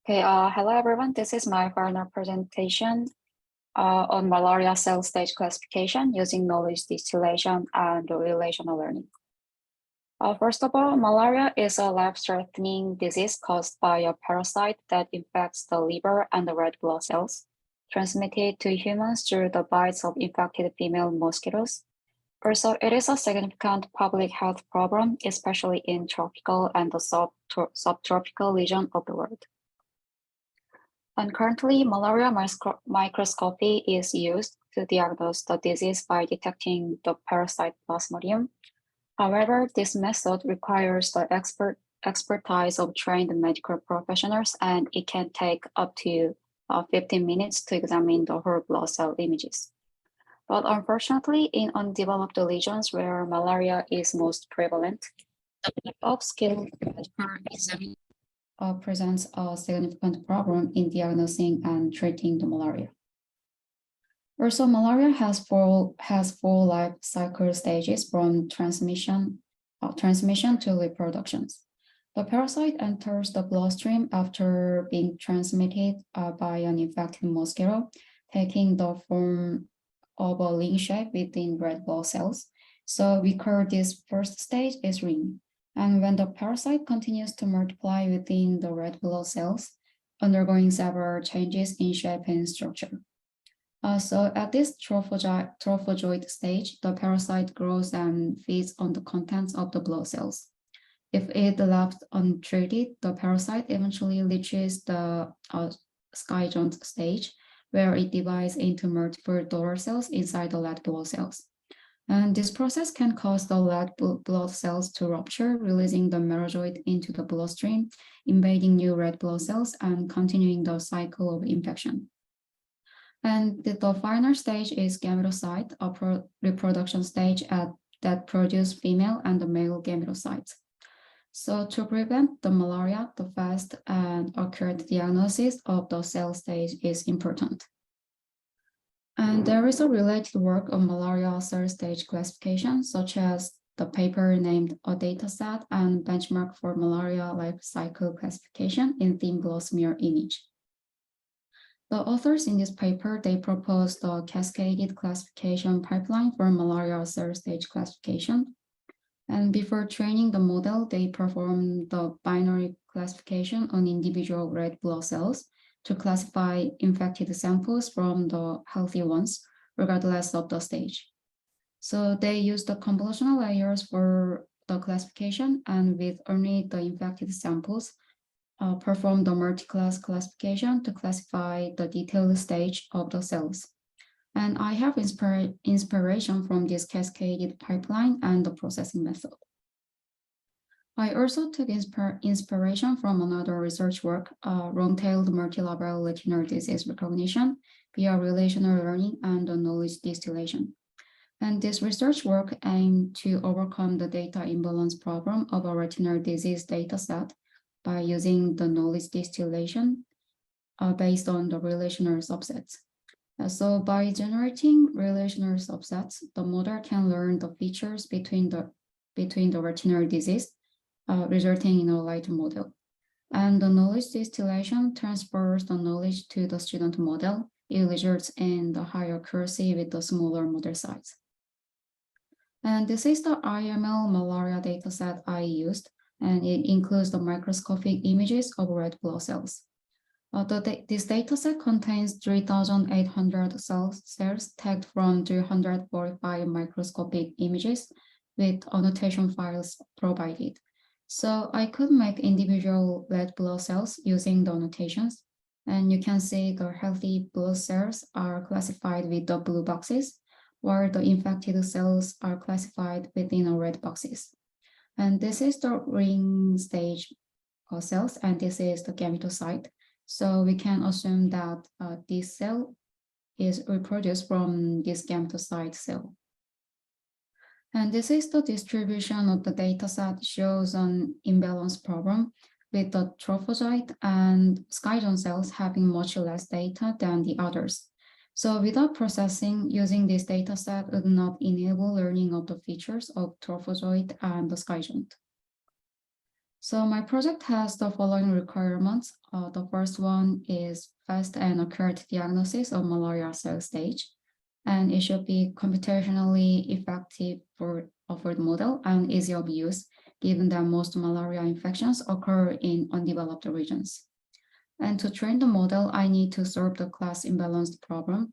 Hello everyone. This is my final presentation on malaria cell stage classification using knowledge distillation and relational learning. First of all, malaria is a life-threatening disease caused by a parasite that infects the liver and the red blood cells, transmitted to humans through the bites of infected female mosquitoes. Also, it is a significant public health problem, especially in tropical and the subtropical region of the world. And currently, malaria microscopy is used to diagnose the disease by detecting the parasite Plasmodium. However, this method requires the expertise of trained medical professionals, and it can take up to 15 minutes to examine the whole blood cell images. But unfortunately, in undeveloped regions where malaria is most prevalent, the lack of skilled medical examination presents a significant problem in diagnosing and treating the malaria. Also, malaria has four life cycle stages from transmission to reproduction. The parasite enters the bloodstream after being transmitted by an infected mosquito, taking the form of a ring shape within red blood cells. So we call this first stage as ring. And when the parasite continues to multiply within the red blood cells, undergoing several changes in shape and structure. So at this trophozoite stage, the parasite grows and feeds on the contents of the blood cells. If it left untreated, the parasite eventually reaches the skyjoint stage, where it divides into multiple daughter cells inside the red blood cells. And this process can cause the red blood cells to rupture, releasing the merozoite into the bloodstream, invading new red blood cells, and continuing the cycle of infection. And the final stage is gametocyte, a reproduction stage that produces female and the male gametocytes. So to prevent the malaria, the fast and accurate diagnosis of the cell stage is important. And there is a related work on malaria cell stage classification, such as the paper named A Dataset and Benchmark for Malaria Life Cycle Classification in Thin Blood Smear Image. The authors in this paper, they proposed a cascaded classification pipeline for malaria cell stage classification. And before training the model, they performed the binary classification on individual red blood cells to classify infected samples from the healthy ones, regardless of the stage. So they used the convolutional layers for the classification, and with only the infected samples, perform the multi-class classification to classify the detailed stage of the cells. And I have inspiration from this cascaded pipeline and the processing method. I also took inspiration from another research work, long-tailed multilevel retinal disease recognition via relational learning and knowledge distillation. And this research work aimed to overcome the data imbalance problem of a retinal disease dataset by using the knowledge distillation based on the relational subsets. So by generating relational subsets, the model can learn the features between the retinal disease, resulting in a lighter model. And the knowledge distillation transfers the knowledge to the student model. It results in the higher accuracy with the smaller model size. And this is the IML malaria dataset I used, and it includes the microscopic images of red blood cells. This dataset contains 3,800 cells tagged from 345 microscopic images with annotation files provided. So I could make individual red blood cells using the annotations, and you can see the healthy blood cells are classified with the blue boxes, while the infected cells are classified within the red boxes. And this is the ring stage cells, and this is the gametocyte. So we can assume that this cell is reproduced from this gametocyte cell. And this is the distribution of the dataset, shows an imbalance problem with the trophozoite and skyjoint cells having much less data than the others. So without processing, using this dataset would not enable learning of the features of trophozoite and the skyjoint. So my project has the following requirements. The first one is fast and accurate diagnosis of malaria cell stage, and it should be computationally effective for the model and easy of use, given that most malaria infections occur in undeveloped regions. And to train the model, I need to solve the class imbalanced problem.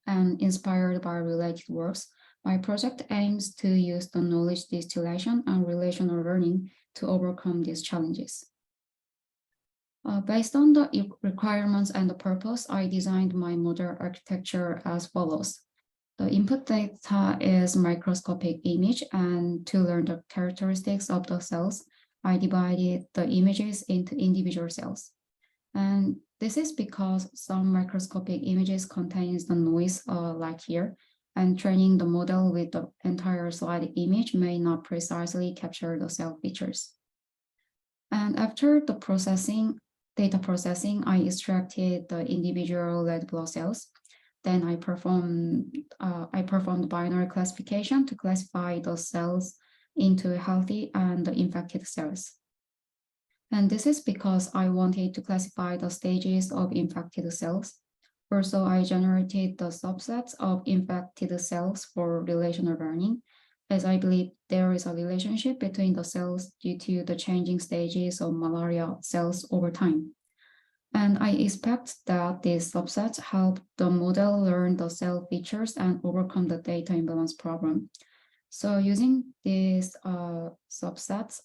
And inspired by related works, my project aims to use the knowledge distillation and relational learning to overcome these challenges. Based on the requirements and the purpose, I designed my model architecture as follows. The input data is microscopic image, and to learn the characteristics of the cells, I divided the images into individual cells. And this is because some microscopic images contains the noise like here, and training the model with the entire slide image may not precisely capture the cell features. And after the data processing, I extracted the individual red blood cells. Then I performed binary classification to classify the cells into healthy and infected cells. And this is because I wanted to classify the stages of infected cells. Also, I generated the subsets of infected cells for relational learning, as I believe there is a relationship between the cells due to the changing stages of malaria cells over time. And I expect that these subsets help the model learn the cell features and overcome the data imbalance problem. So using these subsets,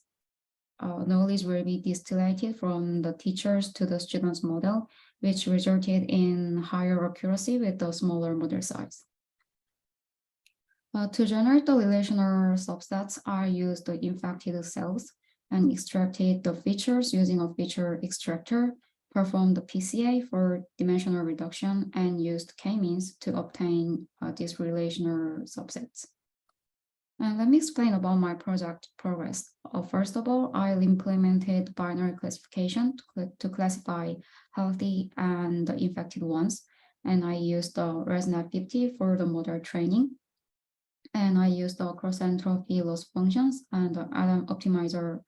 knowledge will be distillated from the teachers to the students' model, which resulted in higher accuracy with the smaller model size. To generate the relational subsets, I used the infected cells and extracted the features using a feature extractor, performed the PCA for dimensional reduction, and used k-means to obtain these relational subsets. And let me explain about my project progress. First of all, I implemented binary classification to classify healthy and infected ones. And I used the ResNet 50 for the model training. And I used the cross entropy loss functions and the Adam optimizer.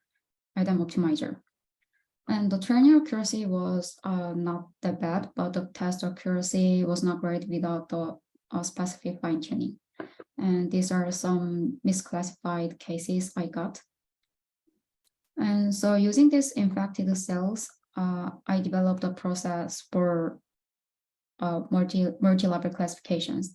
And the training accuracy was not that bad, but the test accuracy was not great without the specific fine tuning. And these are some misclassified cases I got. And so using these infected cells, I developed a process for multi-level classifications.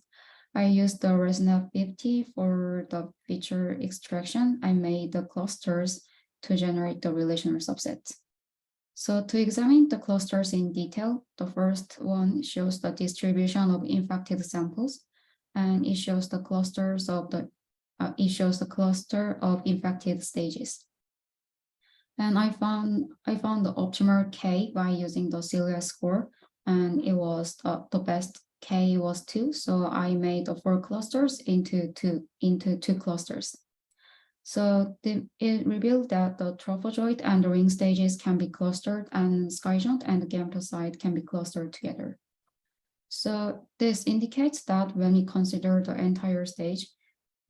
I used the ResNet 50 for the feature extraction. I made the clusters to generate the relational subsets. So to examine the clusters in detail, the first one shows the distribution of infected samples, and it shows the clusters of the cluster of infected stages. And I found the optimal K by using the silhouette score, and it was the best K was 2. So I made the 4 clusters into two clusters. So it revealed that the trophozoite and the ring stages can be clustered, and skyjont and the gametocyte can be clustered together. So this indicates that when we consider the entire stage,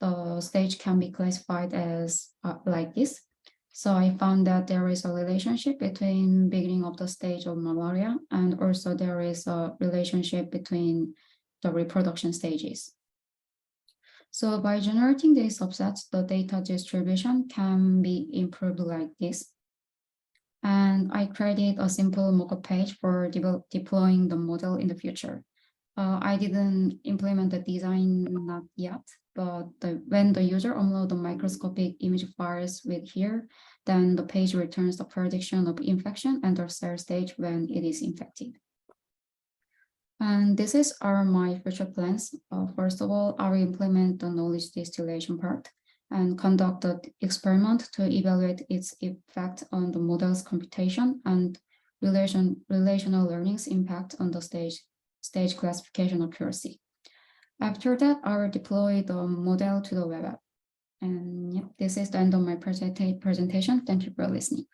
the stage can be classified as like this. So I found that there is a relationship between beginning of the stage of malaria, and also there is a relationship between the reproduction stages. So by generating these subsets, the data distribution can be improved like this. And I created a simple mockup page for deploying the model in the future. I didn't implement the design not yet, but when the user uploads the microscopic image files with here, then the page returns the prediction of infection and the cell stage when it is infected. And this is my future plans. First of all, I will implement the knowledge distillation part and conduct the experiment to evaluate its effect on the model's computation and relational learning's impact on the stage classification accuracy. After that, I will deploy the model to the web app. And yeah, this is the end of my presentation. Thank you for listening.